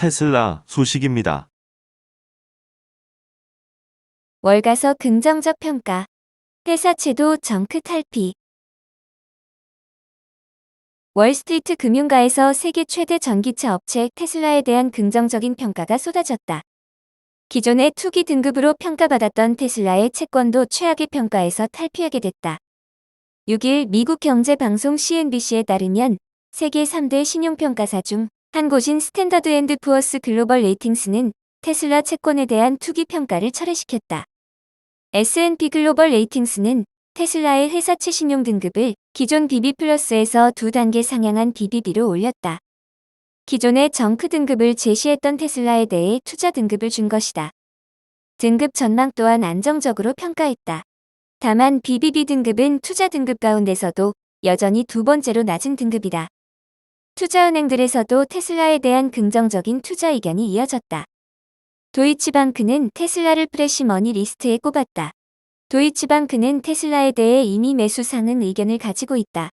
테슬라 소식입니다. 월가서 긍정적 평가. 회사 채도 정크 탈피. 월스트리트 금융가에서 세계 최대 전기차 업체 테슬라에 대한 긍정적인 평가가 쏟아졌다. 기존의 투기 등급으로 평가받았던 테슬라의 채권도 최악의 평가에서 탈피하게 됐다. 6일 미국 경제방송 CNBC에 따르면 세계 3대 신용평가사 중 한 곳인 스탠더드 앤드 푸어스 글로벌 레이팅스는 테슬라 채권에 대한 투기 평가를 철회시켰다. S&P 글로벌 레이팅스는 테슬라의 회사채 신용 등급을 기존 BB 플러스에서 2단계 상향한 BBB로 올렸다. 기존의 정크 등급을 제시했던 테슬라에 대해 투자 등급을 준 것이다. 등급 전망 또한 안정적으로 평가했다. 다만 BBB 등급은 투자 등급 가운데서도 여전히 두 번째로 낮은 등급이다. 투자은행들에서도 테슬라에 대한 긍정적인 투자 의견이 이어졌다. 도이치방크는 테슬라를 프레시 머니 리스트에 꼽았다. 도이치방크는 테슬라에 대해 이미 매수 상응 의견을 가지고 있다.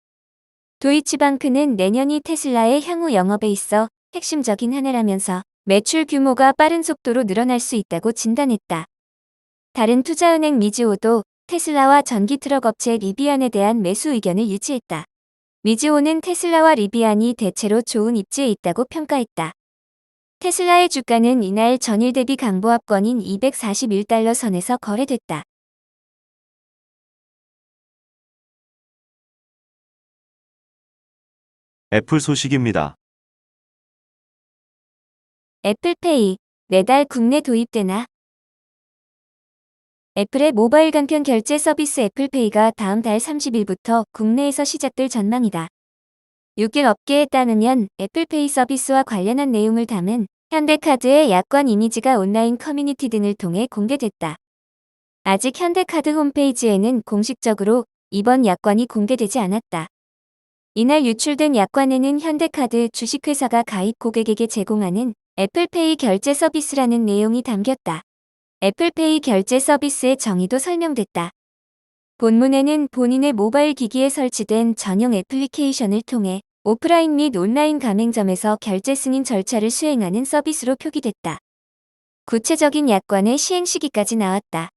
도이치방크는 내년이 테슬라의 향후 영업에 있어 핵심적인 한 해라면서 매출 규모가 빠른 속도로 늘어날 수 있다고 진단했다. 다른 투자은행 미즈호도 테슬라와 전기 트럭 업체 리비안에 대한 매수 의견을 유지했다. 미즈호는 테슬라와 리비안이 대체로 좋은 입지에 있다고 평가했다. 테슬라의 주가는 이날 전일 대비 강보합권인 241달러 선에서 거래됐다. 애플 소식입니다. 애플페이, 내달 국내 도입되나? 애플의 모바일 간편 결제 서비스 애플페이가 다음 달 30일부터 국내에서 시작될 전망이다. 6일 업계에 따르면 애플페이 서비스와 관련한 내용을 담은 현대카드의 약관 이미지가 온라인 커뮤니티 등을 통해 공개됐다. 아직 현대카드 홈페이지에는 공식적으로 이번 약관이 공개되지 않았다. 이날 유출된 약관에는 현대카드 주식회사가 가입 고객에게 제공하는 애플페이 결제 서비스라는 내용이 담겼다. 애플페이 결제 서비스의 정의도 설명됐다. 본문에는 본인의 모바일 기기에 설치된 전용 애플리케이션을 통해 오프라인 및 온라인 가맹점에서 결제 승인 절차를 수행하는 서비스로 표기됐다. 구체적인 약관의 시행 시기까지 나왔다.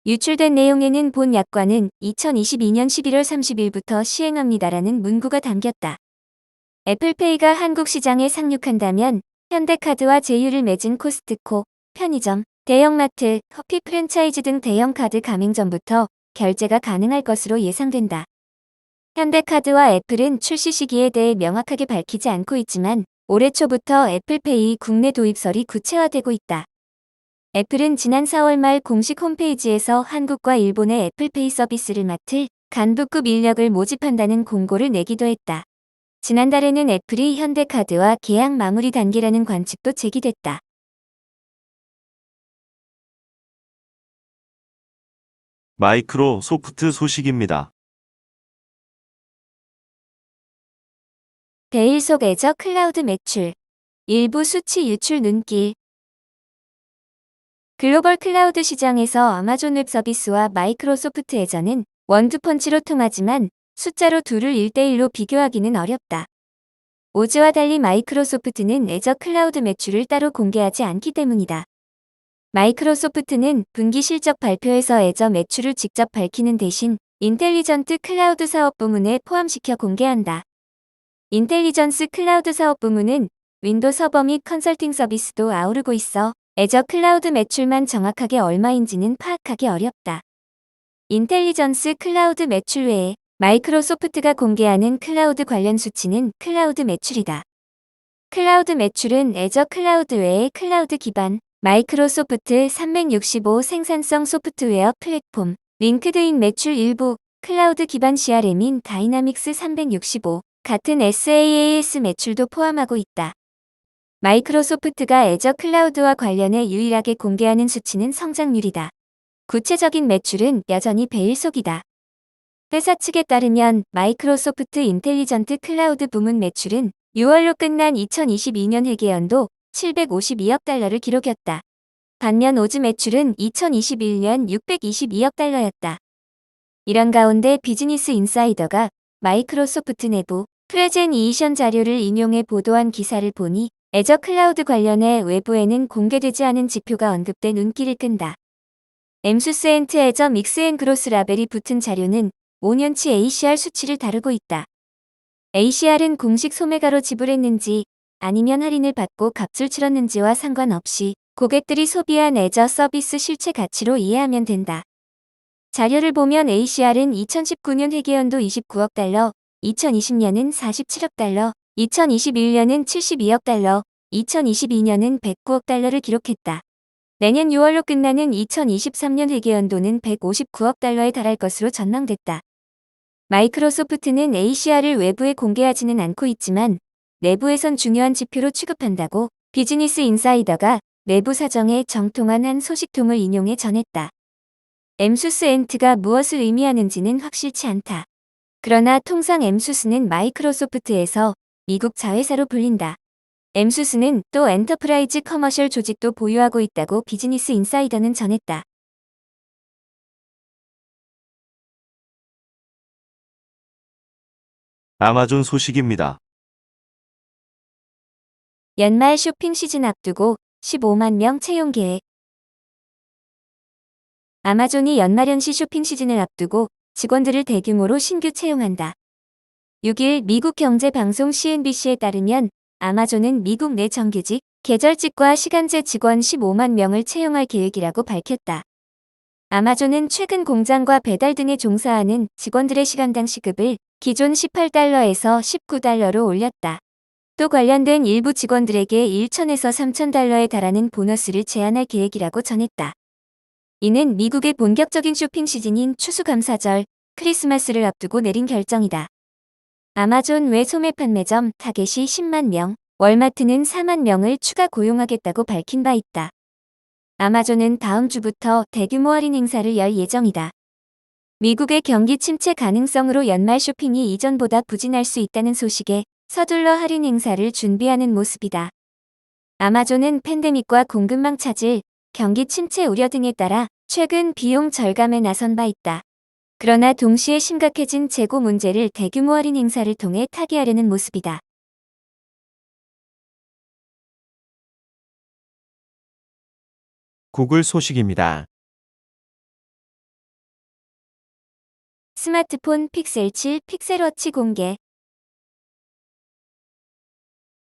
유출된 내용에는 본 약관은 2022년 11월 30일부터 시행합니다라는 문구가 담겼다. 애플페이가 한국 시장에 상륙한다면 현대카드와 제휴를 맺은 코스트코, 편의점, 대형마트, 커피 프랜차이즈 등 대형 카드 가맹점부터 결제가 가능할 것으로 예상된다. 현대카드와 애플은 출시 시기에 대해 명확하게 밝히지 않고 있지만 올해 초부터 애플페이 국내 도입설이 구체화되고 있다. 애플은 지난 4월 말 공식 홈페이지에서 한국과 일본의 애플페이 서비스를 맡을 간부급 인력을 모집한다는 공고를 내기도 했다. 지난달에는 애플이 현대카드와 계약 마무리 단계라는 관측도 제기됐다. 마이크로소프트 소식입니다. 베일 속 애저 클라우드 매출. 일부 수치 유출 눈길. 글로벌 클라우드 시장에서 아마존 웹 서비스와 마이크로소프트 애저는 원투펀치로 통하지만 숫자로 둘을 1대1로 비교하기는 어렵다. 오즈와 달리 마이크로소프트는 애저 클라우드 매출을 따로 공개하지 않기 때문이다. 마이크로소프트는 분기 실적 발표에서 애저 매출을 직접 밝히는 대신 인텔리전트 클라우드 사업 부문에 포함시켜 공개한다. 인텔리전스 클라우드 사업 부문은 윈도우 서버 및 컨설팅 서비스도 아우르고 있어 애저 클라우드 매출만 정확하게 얼마인지는 파악하기 어렵다. 인텔리전스 클라우드 매출 외에 마이크로소프트가 공개하는 클라우드 관련 수치는 클라우드 매출이다. 클라우드 매출은 애저 클라우드 외에 클라우드 기반, 마이크로소프트 365 생산성 소프트웨어 플랫폼, 링크드인 매출 일부, 클라우드 기반 CRM인 다이나믹스 365 같은 SaaS 매출도 포함하고 있다. 마이크로소프트가 애저 클라우드와 관련해 유일하게 공개하는 수치는 성장률이다. 구체적인 매출은 여전히 베일 속이다. 회사 측에 따르면 마이크로소프트 인텔리전트 클라우드 부문 매출은 6월로 끝난 2022년 회계연도 752억 달러를 기록했다. 반면 오즈 매출은 2021년 622억 달러였다. 이런 가운데 비즈니스 인사이더가 마이크로소프트 내부 프레젠이션 자료를 인용해 보도한 기사를 보니 애저 클라우드 관련해 외부에는 공개되지 않은 지표가 언급돼 눈길을 끈다. 엠수스 엔트 애저 믹스 앤 그로스 라벨이 붙은 자료는 5년치 ACR 수치를 다루고 있다. ACR은 공식 소매가로 지불했는지 아니면 할인을 받고 값을 치렀는지와 상관없이 고객들이 소비한 애저 서비스 실체 가치로 이해하면 된다. 자료를 보면 ACR은 2019년 회계연도 29억 달러, 2020년은 47억 달러, 2021년은 72억 달러, 2022년은 109억 달러를 기록했다. 내년 6월로 끝나는 2023년 회계연도는 159억 달러에 달할 것으로 전망됐다. 마이크로소프트는 ACR을 외부에 공개하지는 않고 있지만 내부에선 중요한 지표로 취급한다고 비즈니스 인사이더가 내부 사정에 정통한 한 소식통을 인용해 전했다. 엠수스 엔트가 무엇을 의미하는지는 확실치 않다. 그러나 통상 엠수스는 마이크로소프트에서 미국 자회사로 불린다. 엠수스는 또 엔터프라이즈 커머셜 조직도 보유하고 있다고 비즈니스 인사이더는 전했다. 아마존 소식입니다. 연말 쇼핑 시즌 앞두고 15만 명 채용 계획. 아마존이 연말연시 쇼핑 시즌을 앞두고 직원들을 대규모로 신규 채용한다. 6일 미국 경제방송 CNBC에 따르면 아마존은 미국 내 정규직, 계절직과 시간제 직원 15만 명을 채용할 계획이라고 밝혔다. 아마존은 최근 공장과 배달 등에 종사하는 직원들의 시간당 시급을 기존 18달러에서 19달러로 올렸다. 또 관련된 일부 직원들에게 1,000에서 3,000달러에 달하는 보너스를 제한할 계획이라고 전했다. 이는 미국의 본격적인 쇼핑 시즌인 추수감사절, 크리스마스를 앞두고 내린 결정이다. 아마존 외 소매 판매점 타겟이 10만 명, 월마트는 4만 명을 추가 고용하겠다고 밝힌 바 있다. 아마존은 다음 주부터 대규모 할인 행사를 열 예정이다. 미국의 경기 침체 가능성으로 연말 쇼핑이 이전보다 부진할 수 있다는 소식에 서둘러 할인 행사를 준비하는 모습이다. 아마존은 팬데믹과 공급망 차질, 경기 침체 우려 등에 따라 최근 비용 절감에 나선 바 있다. 그러나 동시에 심각해진 재고 문제를 대규모 할인 행사를 통해 타개하려는 모습이다. 구글 소식입니다. 스마트폰 픽셀 7 픽셀워치 공개.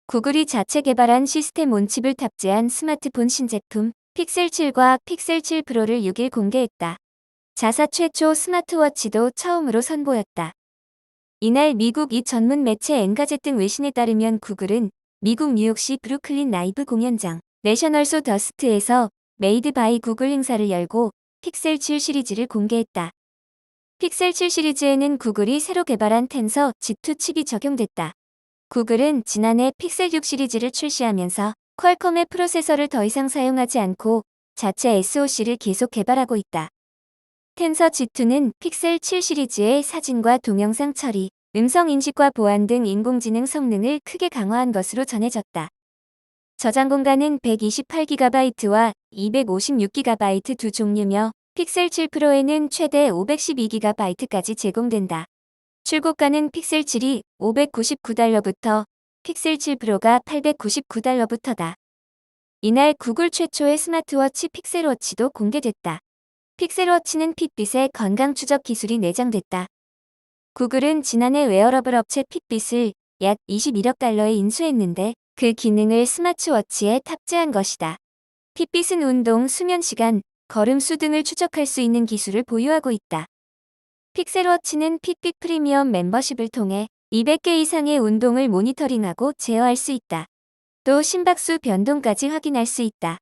구글이 자체 개발한 시스템 온칩을 탑재한 스마트폰 신제품 픽셀 7과 픽셀 7 프로를 6일 공개했다. 자사 최초 스마트워치도 처음으로 선보였다. 이날 미국 이 전문 매체 엔가젯 등 외신에 따르면 구글은 미국 뉴욕시 브루클린 라이브 공연장 내셔널소 더스트에서 메이드 바이 구글 행사를 열고 픽셀 7 시리즈를 공개했다. 픽셀 7 시리즈에는 구글이 새로 개발한 텐서 G2 칩이 적용됐다. 구글은 지난해 픽셀 6 시리즈를 출시하면서 퀄컴의 프로세서를 더 이상 사용하지 않고 자체 SoC를 계속 개발하고 있다. 텐서 G2는 픽셀 7 시리즈의 사진과 동영상 처리, 음성 인식과 보안 등 인공지능 성능을 크게 강화한 것으로 전해졌다. 저장 공간은 128GB와 256GB 두 종류며 픽셀 7 프로에는 최대 512GB까지 제공된다. 출고가는 픽셀 7이 $599부터 픽셀 7 프로가 $899부터다. 이날 구글 최초의 스마트워치 픽셀워치도 공개됐다. 픽셀워치는 핏빛의 건강 추적 기술이 내장됐다. 구글은 지난해 웨어러블 업체 핏빛을 약 21억 달러에 인수했는데 그 기능을 스마트워치에 탑재한 것이다. 핏빛은 운동, 수면 시간, 걸음 수 등을 추적할 수 있는 기술을 보유하고 있다. 픽셀워치는 핏빛 프리미엄 멤버십을 통해 200개 이상의 운동을 모니터링하고 제어할 수 있다. 또 심박수 변동까지 확인할 수 있다.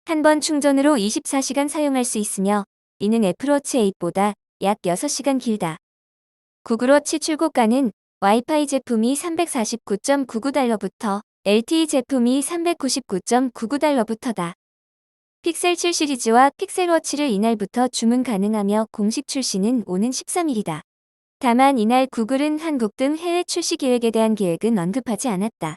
한 번 충전으로 24시간 사용할 수 있으며 이는 애플워치 8보다 약 6시간 길다. 구글워치 출고가는 와이파이 제품이 $349.99부터 LTE 제품이 $399.99부터다. 픽셀 7 시리즈와 픽셀워치를 이날부터 주문 가능하며 공식 출시는 오는 13일이다. 다만 이날 구글은 한국 등 해외 출시 계획에 대한 계획은 언급하지 않았다.